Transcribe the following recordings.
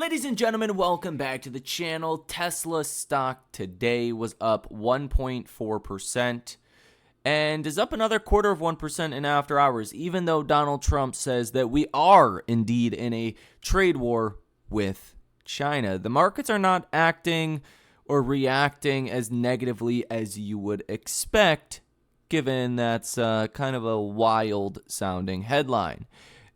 Ladies and gentlemen, welcome back to the channel. Tesla stock today was up 1.4% and is up another 0.25% in after hours, even though Donald Trump says that we are indeed in a trade war with China. The markets are not acting or reacting as negatively as you would expect, given that's kind of a wild sounding headline.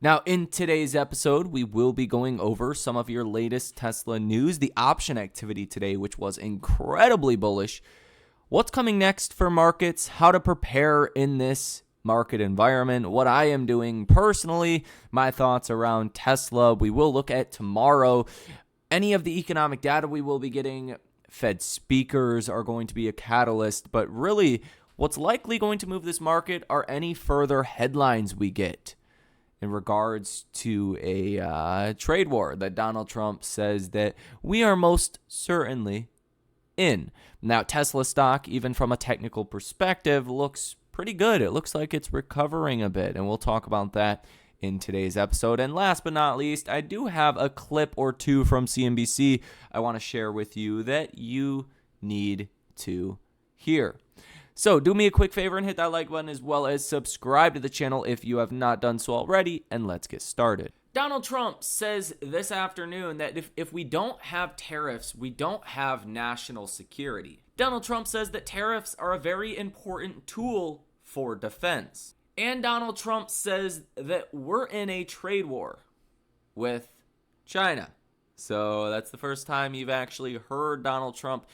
Now, in today's episode, we will be going over some of your latest Tesla news, the option activity today, which was incredibly bullish, what's coming next for markets, how to prepare in this market environment, what I am doing personally, my thoughts around Tesla. We will look at tomorrow any of the economic data we will be getting. Fed speakers are going to be a catalyst, but really what's likely going to move this market are any further headlines we get in regards to a trade war that Donald Trump says that we are most certainly in. Now, Tesla stock, even from a technical perspective, looks pretty good. It looks like it's recovering a bit, and we'll talk about that in today's episode. And last but not least, I do have a clip or two from CNBC I want to share with you that you need to hear. So do me a quick favor and hit that like button, as well as subscribe to the channel if you have not done so already, and let's get started. Donald Trump says this afternoon that if we don't have tariffs, we don't have national security. Donald Trump says that tariffs are a very important tool for defense. And Donald Trump says that we're in a trade war with China. So that's the first time you've actually heard Donald Trump,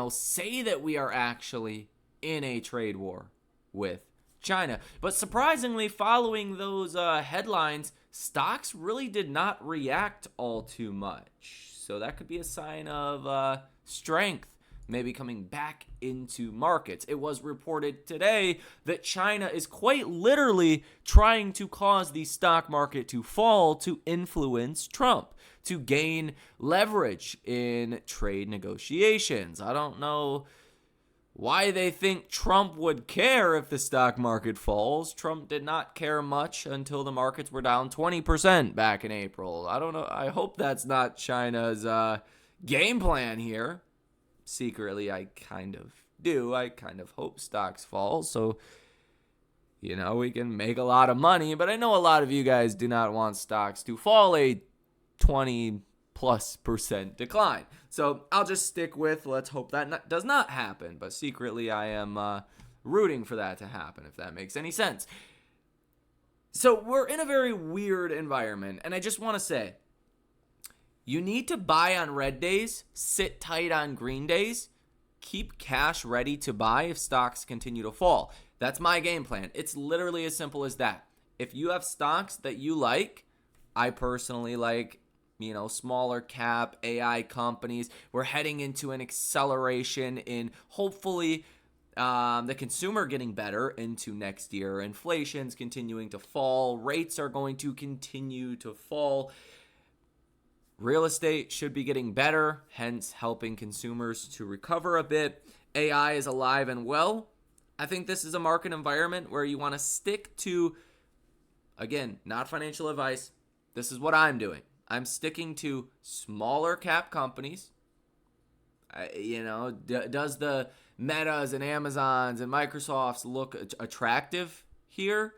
say that we are actually in a trade war with China. But surprisingly, following those headlines, stocks really did not react all too much. So that could be a sign of strength maybe coming back into markets. It was reported today that China is quite literally trying to cause the stock market to fall to influence Trump, to gain leverage in trade negotiations. I don't know why they think Trump would care if the stock market falls. Trump did not care much until the markets were down 20% back in April. I don't know. I hope that's not China's game plan here. Secretly, I kind of do. I kind of hope stocks fall so, we can make a lot of money. But I know a lot of you guys do not want stocks to fall a 20+% decline. So I'll just stick with, let's hope that does not happen. But secretly, I am rooting for that to happen, if that makes any sense. So we're in a very weird environment. And I just want to say, you need to buy on red days, sit tight on green days, keep cash ready to buy if stocks continue to fall. That's my game plan. It's literally as simple as that. If you have stocks that you like, I personally like smaller cap AI companies. We're heading into an acceleration in hopefully the consumer getting better into next year. Inflation's continuing to fall. Rates are going to continue to fall. Real estate should be getting better, hence helping consumers to recover a bit. AI is alive and well. I think this is a market environment where you want to stick to, again, not financial advice. This is what I'm doing. I'm sticking to smaller cap companies. Does the Metas and Amazons and Microsofts look attractive here?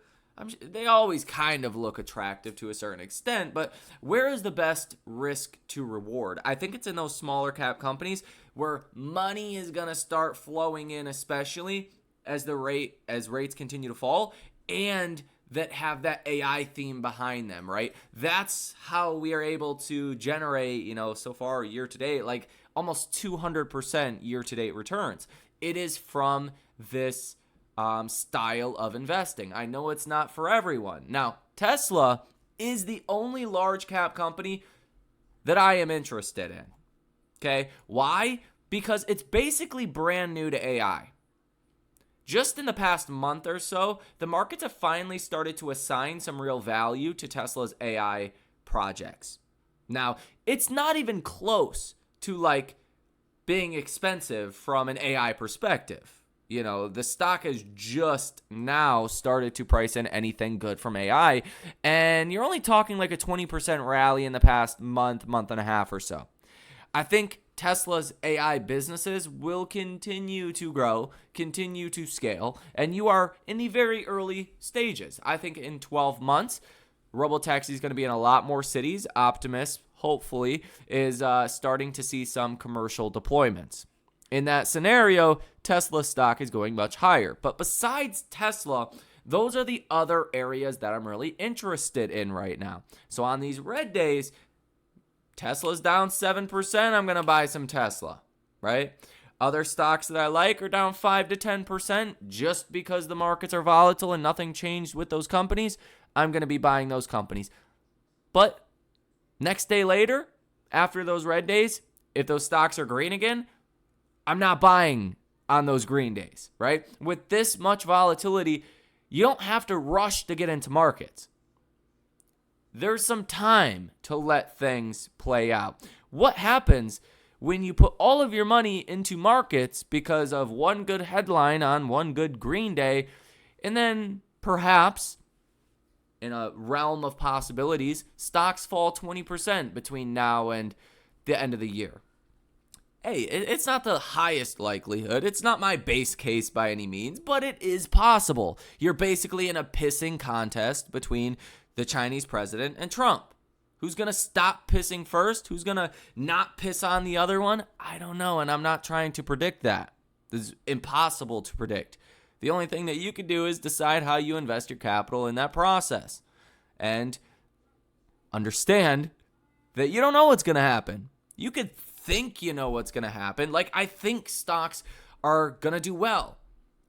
They always kind of look attractive to a certain extent, but where is the best risk to reward? I think it's in those smaller cap companies where money is going to start flowing in, especially as rates continue to fall, and that have that AI theme behind them, right? That's how we are able to generate, so far year to date, like almost 200% year to date returns. It is from this style of investing. I know it's not for everyone. Now, Tesla is the only large cap company that I am interested in. Okay? Why? Because it's basically brand new to AI. Just in the past month or so, the markets have finally started to assign some real value to Tesla's AI projects. Now, it's not even close to being expensive from an AI perspective. The stock has just now started to price in anything good from AI, and you're only talking like a 20% rally in the past month and a half or so. I think Tesla's AI businesses will continue to grow, continue to scale, and you are in the very early stages. I think in 12 months, Robotaxi is going to be in a lot more cities. Optimus, hopefully, is starting to see some commercial deployments. In that scenario, Tesla stock is going much higher. But besides Tesla, those are the other areas that I'm really interested in right now. So on these red days, Tesla's down 7%. I'm going to buy some Tesla, right? Other stocks that I like are down 5 to 10% just because the markets are volatile and nothing changed with those companies. I'm going to be buying those companies. But next day later, after those red days, if those stocks are green again, I'm not buying on those green days, right? With this much volatility, you don't have to rush to get into markets. There's some time to let things play out. What happens when you put all of your money into markets because of one good headline on one good green day, and then perhaps, in a realm of possibilities, stocks fall 20% between now and the end of the year? Hey, it's not the highest likelihood. It's not my base case by any means, but it is possible. You're basically in a pissing contest between the Chinese president and Trump. Who's going to stop pissing first? Who's going to not piss on the other one? I don't know, and I'm not trying to predict that. This is impossible to predict. The only thing that you can do is decide how you invest your capital in that process. And understand that you don't know what's going to happen. You could think you know what's going to happen. Like, I think stocks are going to do well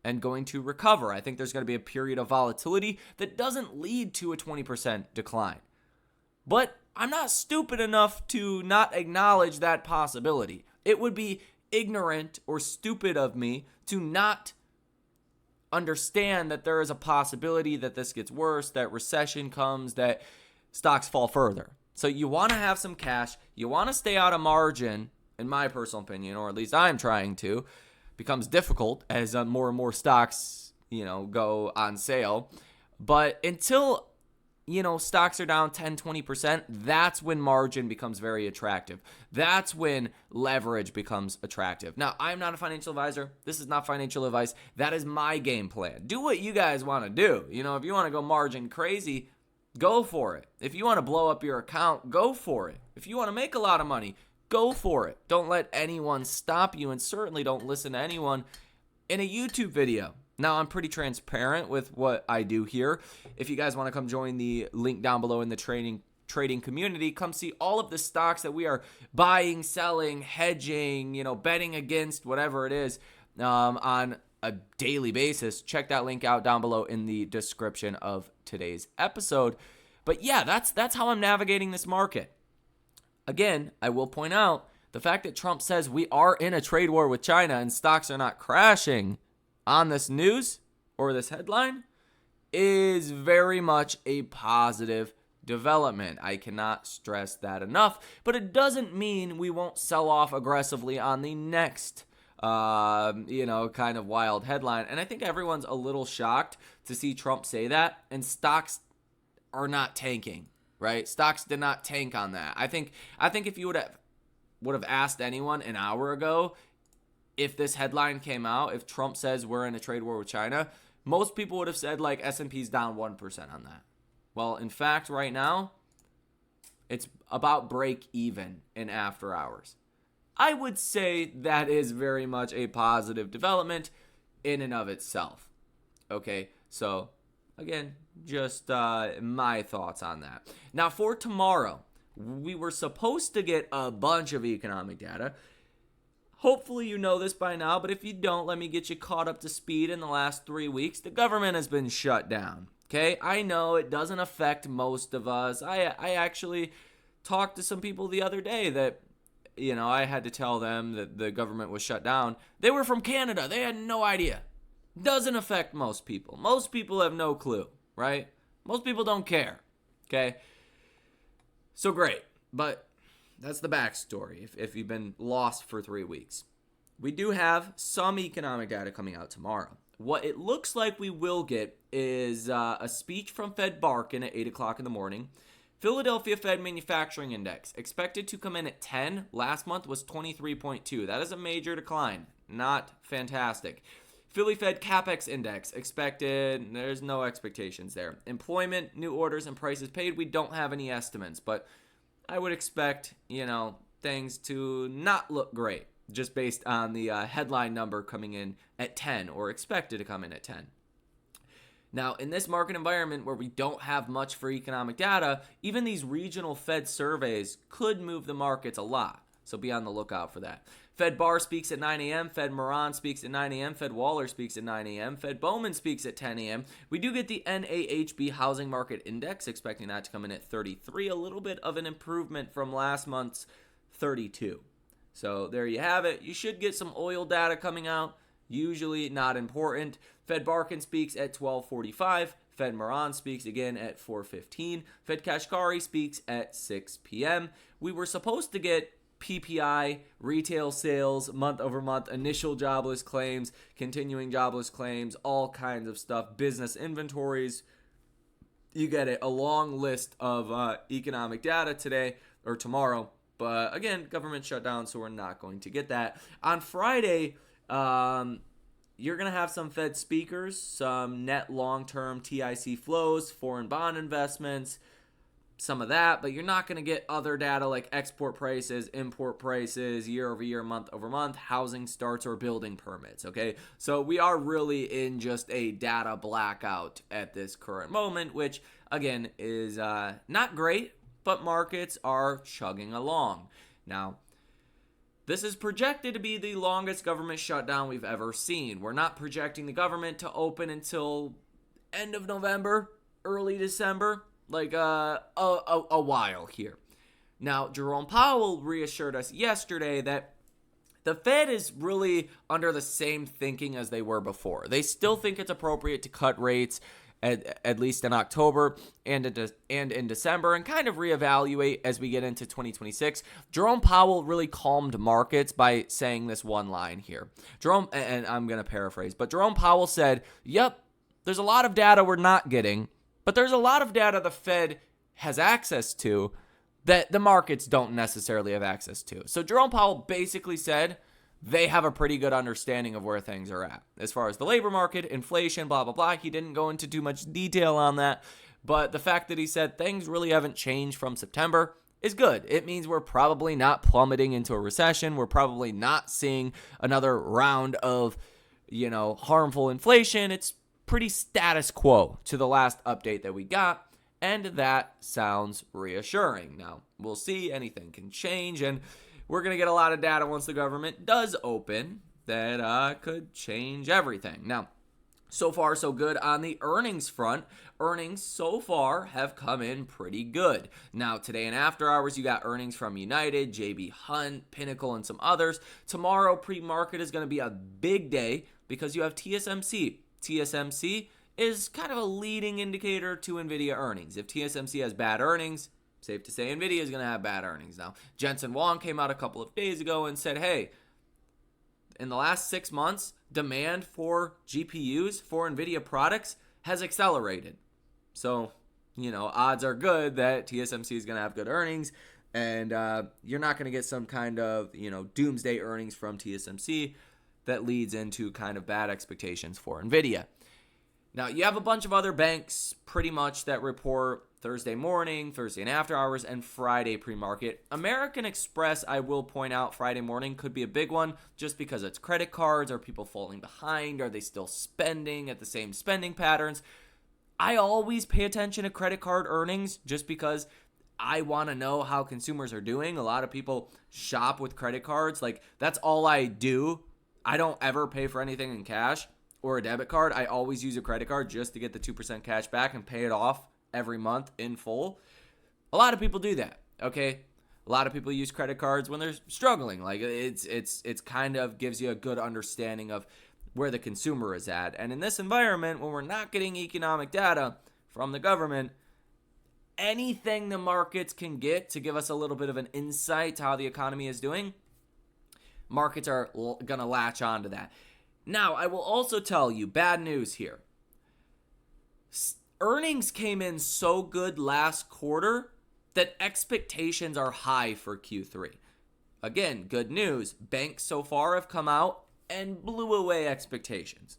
and going to recover. I think there's going to be a period of volatility that doesn't lead to a 20% decline. But I'm not stupid enough to not acknowledge that possibility. It would be ignorant or stupid of me to not understand that there is a possibility that this gets worse, that recession comes, that stocks fall further. So you want to have some cash. You want to stay out of margin, in my personal opinion, or at least I'm trying to. Becomes difficult as more and more stocks, go on sale. But until, stocks are down 10, 20%, that's when margin becomes very attractive. That's when leverage becomes attractive. Now, I'm not a financial advisor. This is not financial advice. That is my game plan. Do what you guys want to do. If you want to go margin crazy, go for it. If you want to blow up your account, go for it. If you want to make a lot of money, go for it. Don't let anyone stop you, and certainly don't listen to anyone in a YouTube video. Now, I'm pretty transparent with what I do here. If you guys want to come join the link down below in the trading community, come see all of the stocks that we are buying, selling, hedging, betting against, whatever it is, on a daily basis. Check that link out down below in the description of today's episode. But yeah, that's how I'm navigating this market. Again, I will point out the fact that Trump says we are in a trade war with China and stocks are not crashing on this news or this headline is very much a positive development. I cannot stress that enough, but it doesn't mean we won't sell off aggressively on the next kind of wild headline. And I think everyone's a little shocked to see Trump say that, and stocks are not tanking, right? Stocks did not tank on that. I think if you would have asked anyone an hour ago, if this headline came out, if Trump says we're in a trade war with China, most people would have said like S&P's down 1% on that. Well, in fact, right now, it's about break even in after hours. I would say that is very much a positive development in and of itself. Okay, so again, just my thoughts on that. Now, for tomorrow, we were supposed to get a bunch of economic data. Hopefully you know this by now, but if you don't, let me get you caught up to speed. In the last 3 weeks, the government has been shut down. Okay, I know it doesn't affect most of us. I actually talked to some people the other day that, I had to tell them that the government was shut down. They were from Canada. They had no idea. Doesn't affect most people. Most people have no clue, right? Most people don't care. Okay, so great, but that's the backstory if you've been lost for 3 weeks. we do have some economic data coming out tomorrow. What it looks like we will get is a speech from Fed Barkin at 8 o'clock in the morning. Philadelphia Fed Manufacturing Index expected to come in at 10. Last month was 23.2. That is a major decline. Not fantastic. Philly Fed CapEx Index expected. There's no expectations there. Employment, new orders, and prices paid. We don't have any estimates, but I would expect, things to not look great just based on the headline number coming in at 10 or expected to come in at 10. Now, in this market environment where we don't have much for economic data, even these regional Fed surveys could move the markets a lot. So be on the lookout for that. Fed Barr speaks at 9 a.m. Fed Moran speaks at 9 a.m. Fed Waller speaks at 9 a.m. Fed Bowman speaks at 10 a.m. We do get the NAHB Housing Market Index, expecting that to come in at 33, a little bit of an improvement from last month's 32. So there you have it. You should get some oil data coming out. Usually not important. Fed Barkin speaks at 12:45. Fed Moran speaks again at 4:15. Fed Kashkari speaks at 6 p.m. We were supposed to get PPI, retail sales, month-over-month, initial jobless claims, continuing jobless claims, all kinds of stuff, business inventories. You get it, a long list of economic data today or tomorrow. But again, government shutdown, so we're not going to get that. On Friday, you're going to have some Fed speakers, some net long-term TIC flows, foreign bond investments, some of that, but you're not going to get other data like export prices, import prices, year-over-year, month-over-month, housing starts, or building permits, okay? So we are really in just a data blackout at this current moment, which, again, is not great, but markets are chugging along. Now, this is projected to be the longest government shutdown we've ever seen. We're not projecting the government to open until end of November, early December, like a while here. Now, Jerome Powell reassured us yesterday that the Fed is really under the same thinking as they were before. They still think it's appropriate to cut rates at least in October and in December, and kind of reevaluate as we get into 2026. Jerome Powell really calmed markets by saying this one line here. And I'm going to paraphrase, but Jerome Powell said, yep, there's a lot of data we're not getting, but there's a lot of data the Fed has access to that the markets don't necessarily have access to. So Jerome Powell basically said they have a pretty good understanding of where things are at. As far as the labor market, inflation, blah, blah, blah. He didn't go into too much detail on that. But the fact that he said things really haven't changed from September is good. It means we're probably not plummeting into a recession. We're probably not seeing another round of, harmful inflation. It's pretty status quo to the last update that we got. And that sounds reassuring. Now, we'll see. Anything can change. And we're going to get a lot of data once the government does open that could change everything. Now, so far so good on the earnings front. Earnings so far have come in pretty good. Now, today and after hours, you got earnings from United, JB Hunt, Pinnacle, and some others. Tomorrow, pre-market is going to be a big day because you have TSMC. TSMC is kind of a leading indicator to NVIDIA earnings. If TSMC has bad earnings, safe to say NVIDIA is going to have bad earnings. Now, Jensen Huang came out a couple of days ago and said, hey, in the last 6 months, demand for GPUs, for NVIDIA products, has accelerated. So, odds are good that TSMC is going to have good earnings, and you're not going to get some kind of, doomsday earnings from TSMC that leads into kind of bad expectations for NVIDIA. Now, you have a bunch of other banks pretty much that report Thursday morning, Thursday and after hours, and Friday pre-market. American Express, I will point out, Friday morning could be a big one just because it's credit cards. Are people falling behind? Are they still spending at the same spending patterns? I always pay attention to credit card earnings just because I want to know how consumers are doing. A lot of people shop with credit cards. Like, that's all I do. I don't ever pay for anything in cash or a debit card. I always use a credit card just to get the 2% cash back and pay it off every month in full. A lot of people do that, okay? A lot of people use credit cards when they're struggling. Like, it's kind of gives you a good understanding of where the consumer is at. And in this environment, when we're not getting economic data from the government, anything the markets can get to give us a little bit of an insight to how the economy is doing markets are going to latch onto that. Now, I will also tell you, bad news here. Earnings came in so good last quarter that expectations are high for Q3. Again, good news. Banks so far have come out and blew away expectations.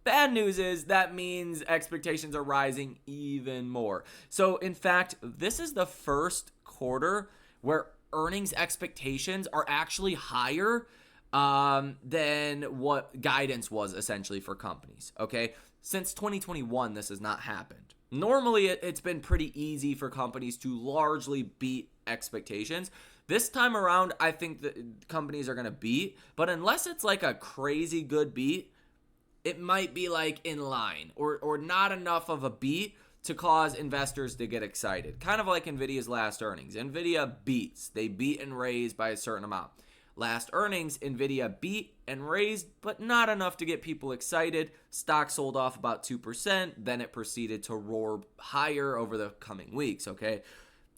Bad news is that means expectations are rising even more. So, in fact, this is the first quarter where earnings expectations are actually higher than what guidance was essentially for companies, okay? Since 2021, this has not happened. Normally, it's been pretty easy for companies to largely beat expectations. This time around, I think that companies are going to beat, but unless it's like a crazy good beat, it might be like in line or not enough of a beat to cause investors to get excited. Kind of like NVIDIA's last earnings. NVIDIA beats. They beat and raised by a certain amount. Last earnings, NVIDIA beat and raised, but not enough to get people excited. Stock sold off about 2%. Then it proceeded to roar higher over the coming weeks, okay?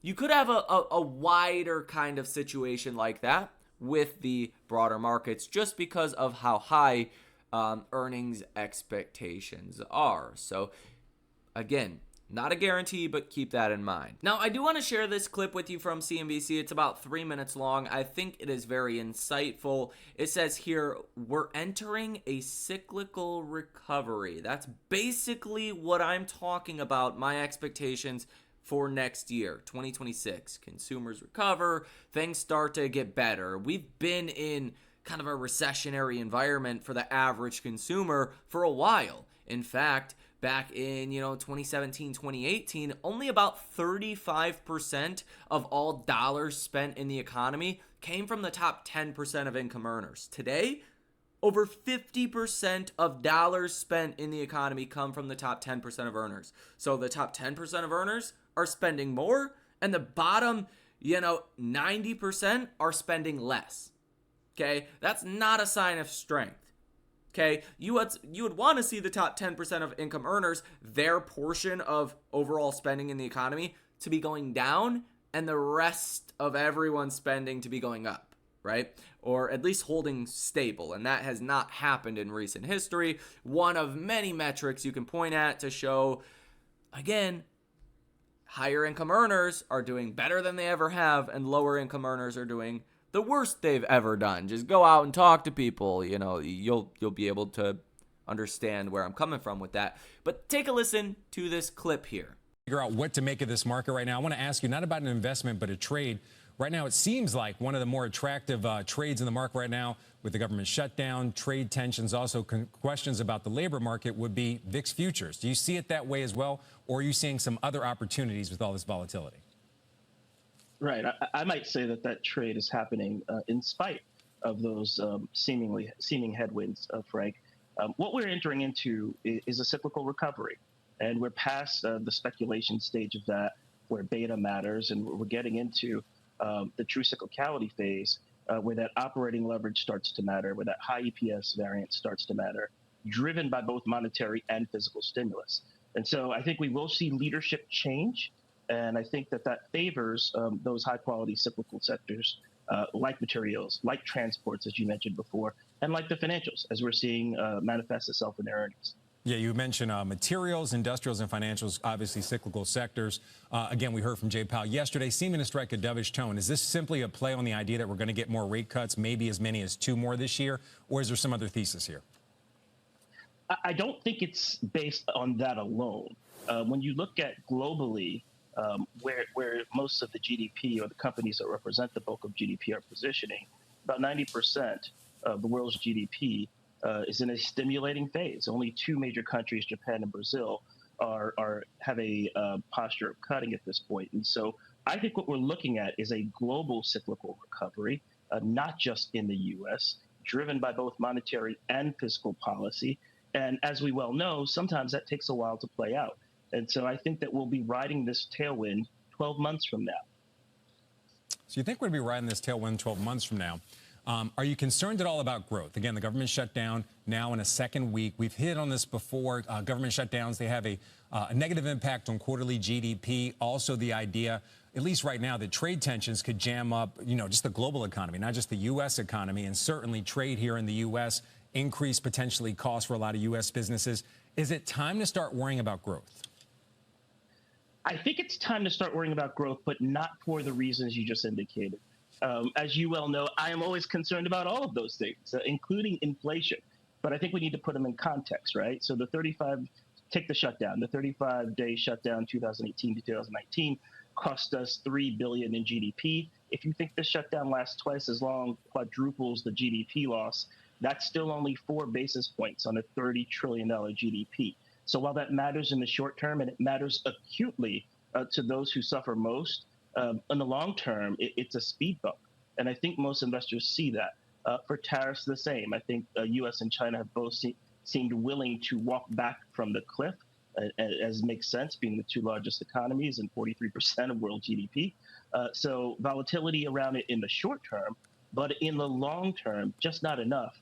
You could have a wider kind of situation like that with the broader markets just because of how high earnings expectations are. So, again, not a guarantee, but keep that in mind. Now, I do want to share this clip with you from CNBC. It's about 3 minutes long. I think it is very insightful. It says here, we're entering a cyclical recovery. That's basically what I'm talking about, my expectations for next year, 2026. Consumers recover, things start to get better. We've been in kind of a recessionary environment for the average consumer for a while. In fact, back in 2017, 2018, only about 35% of all dollars spent in the economy came from the top 10% of income earners. Today, over 50% of dollars spent in the economy come from the top 10% of earners. So the top 10% of earners are spending more, and the bottom, 90% are spending less. Okay, that's not a sign of strength. Okay, you would want to see the top 10% of income earners, their portion of overall spending in the economy, to be going down, and the rest of everyone's spending to be going up, right? Or at least holding stable, and that has not happened in recent history. One of many metrics you can point at to show, again, higher income earners are doing better than they ever have, and lower income earners are doing the worst they've ever done. Just go out and talk to people. You'll be able to understand where I'm coming from with that. But take a listen to this clip here. Figure out what to make of this market right now. I want to ask you not about an investment, but a trade. Right now, it seems like one of the more attractive trades in the market right now with the government shutdown, trade tensions, also questions about the labor market would be VIX futures. Do you see it that way as well, or are you seeing some other opportunities with all this volatility? Right. I might say that trade is happening in spite of those seeming headwinds, Frank. What we're entering into is a cyclical recovery, and we're past the speculation stage of that, where beta matters, and we're getting into the true cyclicality phase, where that operating leverage starts to matter, where that high EPS variance starts to matter, driven by both monetary and physical stimulus. And so I think we will see leadership change. And I think that favors those high-quality cyclical sectors like materials, like transports, as you mentioned before, and like the financials, as we're seeing manifest itself in their earnings. Yeah, you mentioned materials, industrials, and financials, obviously cyclical sectors. Again, we heard from Jay Powell yesterday, seeming to strike a dovish tone. Is this simply a play on the idea that we're going to get more rate cuts, maybe as many as 2 more this year, or is there some other thesis here? I don't think it's based on that alone. When you look at globally, where most of the GDP or the companies that represent the bulk of GDP are positioning, about 90% of the world's GDP is in a stimulating phase. Only 2 major countries, Japan and Brazil, have a posture of cutting at this point. And so I think what we're looking at is a global cyclical recovery, not just in the U.S., driven by both monetary and fiscal policy. And as we well know, sometimes that takes a while to play out. And so I think that we'll be riding this tailwind 12 months from now. So you think we'll be riding this tailwind 12 months from now. Are you concerned at all about growth? Again, the government shutdown now in a second week. We've hit on this before. Government shutdowns, they have a negative impact on quarterly GDP. Also, the idea at least right now, that trade tensions could jam up, just the global economy, not just the U.S. economy, and certainly trade here in the U.S., increase potentially costs for a lot of U.S. businesses. Is it time to start worrying about growth? I think it's time to start worrying about growth, but not for the reasons you just indicated. As you well know, I am always concerned about all of those things, including inflation. But I think we need to put them in context, right? So take the shutdown. The 35-day shutdown, 2018 to 2019, cost us $3 billion in GDP. If you think the shutdown lasts twice as long, quadruples the GDP loss, that's still only 4 basis points on a $30 trillion GDP. So while that matters in the short term, and it matters acutely to those who suffer most, in the long term, it's a speed bump. And I think most investors see that. For tariffs, the same. I think U.S. and China have both seemed willing to walk back from the cliff, as makes sense, being the two largest economies and 43% of world GDP. So volatility around it in the short term, but in the long term, just not enough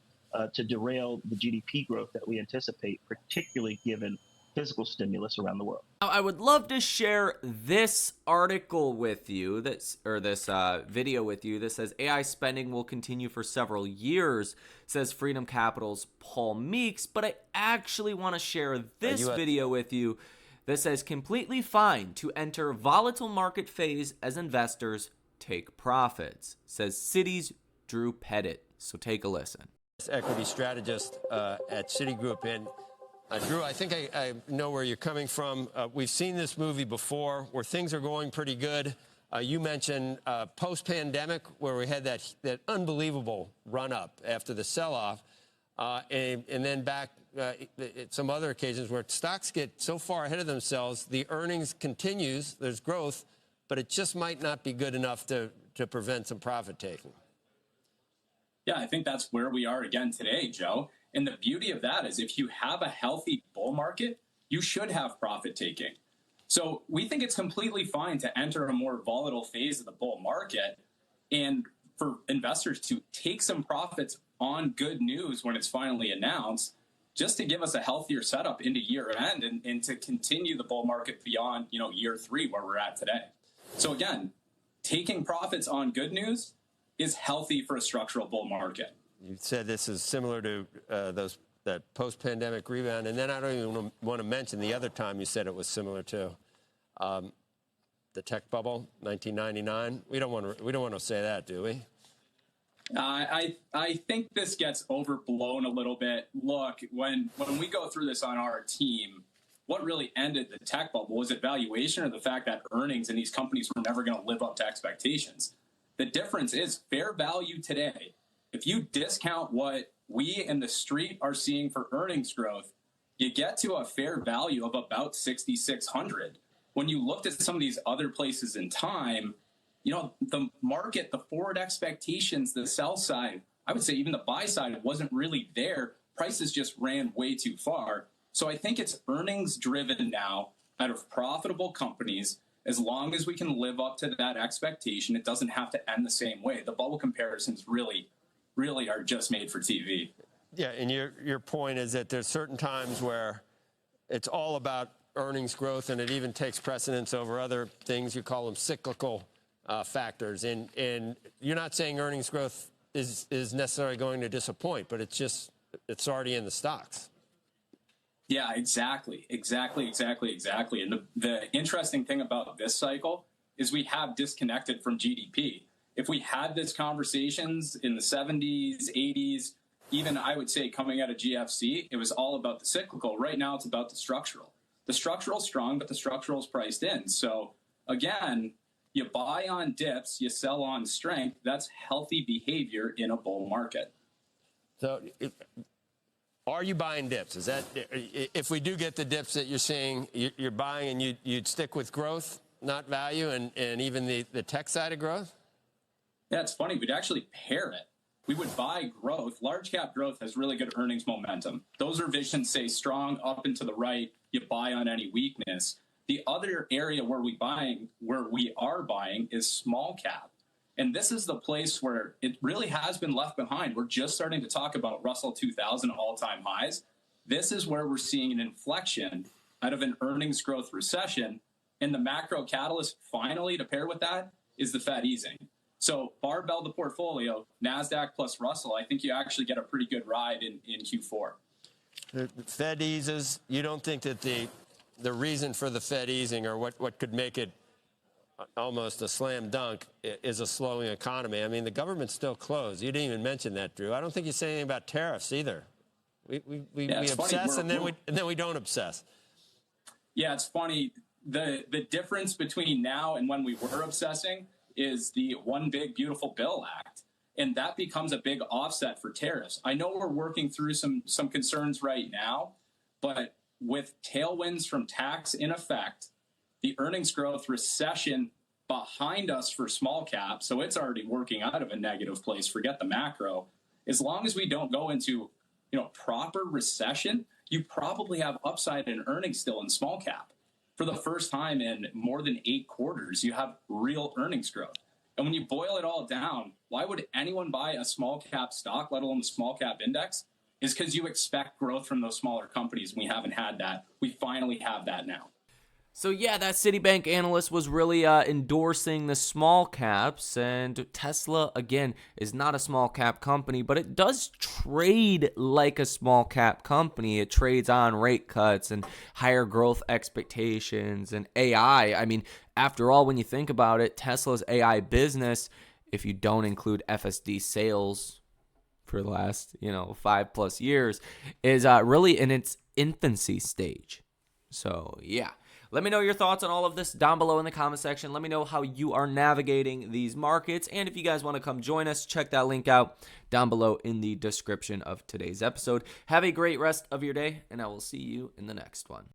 to derail the GDP growth that we anticipate, particularly given physical stimulus around the world. Now, I would love to share this article with you, this video with you that says AI spending will continue for several years, says Freedom Capital's Paul Meeks, but I actually want to share this video with you that says completely fine to enter volatile market phase as investors take profits, says Citi's Drew Pettit. So take a listen. Equity strategist at Citigroup. And Drew, I think I know where you're coming from. We've seen this movie before where things are going pretty good. You mentioned post-pandemic where we had that unbelievable run-up after the sell-off. And then back at some other occasions where stocks get so far ahead of themselves, the earnings continues, there's growth, but it just might not be good enough to prevent some profit taking. Yeah, I think that's where we are again today, Joe. And the beauty of that is if you have a healthy bull market, you should have profit taking. So we think it's completely fine to enter a more volatile phase of the bull market and for investors to take some profits on good news when it's finally announced, just to give us a healthier setup into year end and to continue the bull market beyond, year 3 where we're at today. So again, taking profits on good news is healthy for a structural bull market. You said this is similar to that post-pandemic rebound, and then I don't even want to mention the other time you said it was similar to the tech bubble, 1999. We don't want to say that, do we? I think this gets overblown a little bit. Look, when we go through this on our team, what really ended the tech bubble was it valuation or the fact that earnings in these companies were never going to live up to expectations. The difference is fair value today. If you discount what we in the street are seeing for earnings growth, you get to a fair value of about 6,600. When you looked at some of these other places in time, the market, the forward expectations, the sell side, I would say even the buy side wasn't really there. Prices just ran way too far. So I think it's earnings driven now out of profitable companies. As long as we can live up to that expectation, it doesn't have to end the same way. The bubble comparisons really are just made for TV. Yeah, and your point is that there's certain times where it's all about earnings growth, and it even takes precedence over other things. You call them cyclical factors. And you're not saying earnings growth is necessarily going to disappoint, but it's already in the stocks. Yeah, exactly. And the interesting thing about this cycle is we have disconnected from GDP. If we had these conversations in the 70s, 80s, even I would say coming out of GFC, it was all about the cyclical. Right now, it's about the structural. The structural is strong, but the structural is priced in. So again, you buy on dips, you sell on strength. That's healthy behavior in a bull market. So are you buying dips? Is that, if we do get the dips that you're seeing, you're buying and you'd stick with growth, not value, and even the tech side of growth? Yeah, it's funny. We'd actually pair it. We would buy growth. Large cap growth has really good earnings momentum. Those revisions say strong up and to the right. You buy on any weakness. The other area where we are buying is small cap. And this is the place where it really has been left behind. We're just starting to talk about Russell 2000 all-time highs. This is where we're seeing an inflection out of an earnings growth recession. And the macro catalyst finally to pair with that is the Fed easing. So barbell the portfolio, NASDAQ plus Russell, I think you actually get a pretty good ride in Q4. The Fed eases. You don't think that the reason for the Fed easing, or what could make it almost a slam dunk, is a slowing economy? I mean, the government's still closed. You didn't even mention that, Drew. I don't think you say anything about tariffs either. We obsess and then we don't obsess. Yeah, it's funny. The difference between now and when we were obsessing is the One Big Beautiful Bill Act. And that becomes a big offset for tariffs. I know we're working through some concerns right now, but with tailwinds from tax in effect, the earnings growth recession behind us for small cap, so it's already working out of a negative place. Forget the macro. As long as we don't go into proper recession, you probably have upside in earnings still in small cap. For the first time in more than 8 quarters, you have real earnings growth. And when you boil it all down, why would anyone buy a small cap stock, let alone the small cap index? Is because you expect growth from those smaller companies. We haven't had that. We finally have that now. So yeah, that Citibank analyst was really endorsing the small caps, and Tesla, again, is not a small cap company, but it does trade like a small cap company. It trades on rate cuts and higher growth expectations and AI. I mean, after all, when you think about it, Tesla's AI business, if you don't include FSD sales for the last 5+ years, is really in its infancy stage. So yeah. Let me know your thoughts on all of this down below in the comment section. Let me know how you are navigating these markets. And if you guys want to come join us, check that link out down below in the description of today's episode. Have a great rest of your day, and I will see you in the next one.